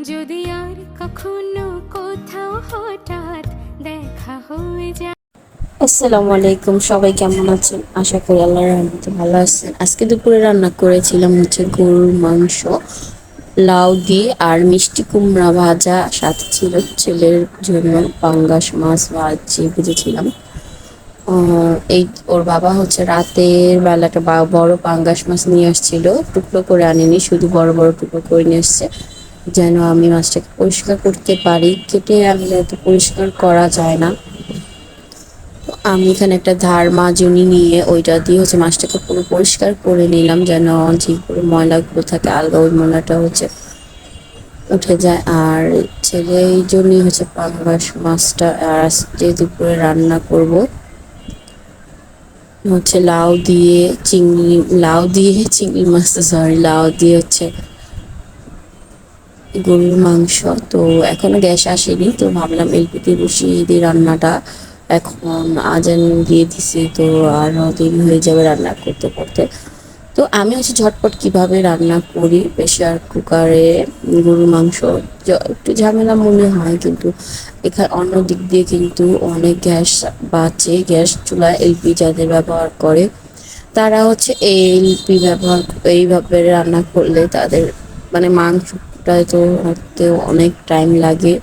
যদি আর কখনো কোথাও হঠাৎ দেখা হয়ে যায়। আসসালামু আলাইকুম, সবাই কেমন আছেন? আশা করি আল্লাহর রহমতে ভালো আছেন। আজকে দুপুরে রান্না করেছিলাম হচ্ছে গরুর মাংস, লাউ দিয়ে আর মিষ্টি কুমড়া ভাজা, সাথে ছিল ছেলের জন্য পাঙ্গাস মাছ ভাজি ভেজেছিলাম। এই ওর বাবা হচ্ছে রাতের বেলা একটা বড় পাঙ্গাস মাছ নিয়ে আসছিল, টুকরো করে আনেনি, শুধু বড় বড় টুকরো করে নিয়ে এসছে যেন আমি মাছটাকে পরিষ্কার করতে পারি। কেটে আমি যেহেতু পরিষ্কার করা যায় না, আমি এখানে একটা ধার মাজনি নিয়ে ওইটা দিয়ে হচ্ছে মাছটাকে পুরো পরিষ্কার করে নিলাম যেন যে পুরো ময়লাগুলো থাকে আলগা ওই ময়লাটা হচ্ছে উঠে যায়। আর ছেলে এই জন্যই হচ্ছে পাঙ্গাস মাছটা আর যেহেতু পুরো রান্না করব হচ্ছে লাউ দিয়ে চিংড়ি মাছটা, সরি, লাউ দিয়ে হচ্ছে গরুর মাংস। তো এখনো গ্যাস আসেনি, তো ভাবলাম এলপিতে বসিয়ে দিই রান্নাটা। এখন আজান দিয়ে দিছে, তো আরও দেরি হয়ে যাবে রান্না করতে করতে। তো আমি হচ্ছে ঝটপট কিভাবে রান্না করি প্রেশার কুকারে গরুর মাংস, একটু ঝামেলা মনে হয়, কিন্তু এখানে অন্য দিক দিয়ে কিন্তু অনেক গ্যাস বাঁচে। গ্যাস চুলা এলপি যাদের ব্যবহার করে তারা হচ্ছে এলপি ব্যবহার এইভাবে রান্না করলে তাদের মানে মাংসটায় তো হতেও অনেক টাইম লাগে।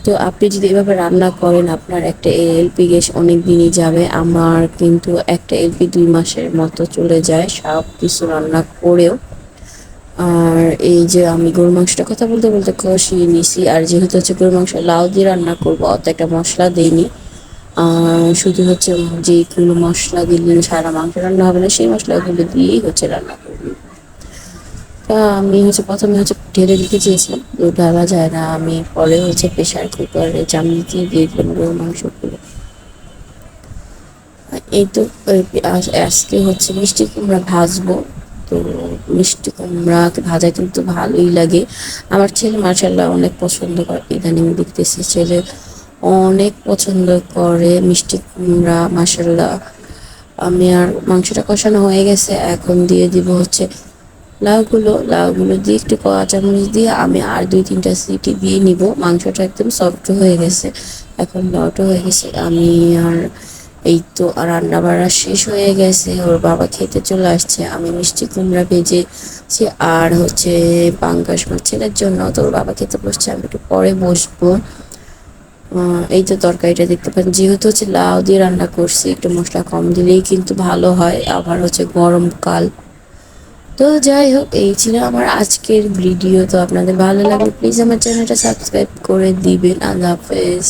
তো আপনি যদি এভাবে রান্না করেন আপনার একটা এলপি গ্যাস অনেক দিনই যাবে। আমার কিন্তু একটা এলপি 2 মাসের মতো চলে যায় সব কিছু রান্না করেও। আর এই যে আমি গরুর মাংসটা কথা বলতে বলতে কষিয়ে নিছি, আর যেহেতু হচ্ছে গরুর মাংস লাউ দিয়ে রান্না করবো অত একটা মশলা দিইনি, শুধু হচ্ছে যেগুলো মশলা দিলে সারা মাংস রান্না হবে না সেই মশলাগুলো দিয়েই হচ্ছে রান্না করবো। তা আমি হচ্ছে প্রথমে হচ্ছে ঢেলে দিতে চেয়েছিলাম, তো ঢালা যায় না, আমি পরে হচ্ছে প্রেশার কুকারে চামচি দিয়ে দিলাম গরুর মাংসগুলো। এই তো আজকে হচ্ছে মিষ্টি কুমড়া ভাজবো। তো মিষ্টি কুমড়া ভাজা কিন্তু ভালোই লাগে। আমার ছেলে মাশাআল্লাহ অনেক পছন্দ করে, ইদানিং দেখতেছি ছেলে অনেক পছন্দ করে মিষ্টি কুমড়া মাশাআল্লাহ। আমি আর মাংসটা কষানো হয়ে গেছে, এখন দিয়ে দিব হচ্ছে লাউগুলো দিয়ে একটু কাঁচামরিচ দিয়ে আমি আর 2-3টা সিটি দিয়ে নিব। মাংসটা একদম সফট হয়ে গেছে, এখন লাউটা হয়ে গেছে। আমি আর এই তো রান্না বাড়া শেষ হয়ে গেছে, ওর বাবা খেতে চলে আসছে। আমি মিষ্টি কুমড়া ভেজেছি আর হচ্ছে পাঙ্গাস মাছ ছেলের জন্য, তো ওর বাবা খেতে বসছে, আমি একটু পরে বসবো। এই তো তরকারিটা দেখতে পাচ্ছেন, যেহেতু হচ্ছে লাউ দিয়ে রান্না করছি একটু মশলা কম দিলেই কিন্তু ভালো হয়, আবার হচ্ছে গরমকাল। তো যাই হোক, এই ছিল আমার আজকের ভিডিও। তো আপনাদের ভালো লাগলে প্লিজ আমার চ্যানেলটা সাবস্ক্রাইব করে দিবেন। আল্লাহ হাফেজ।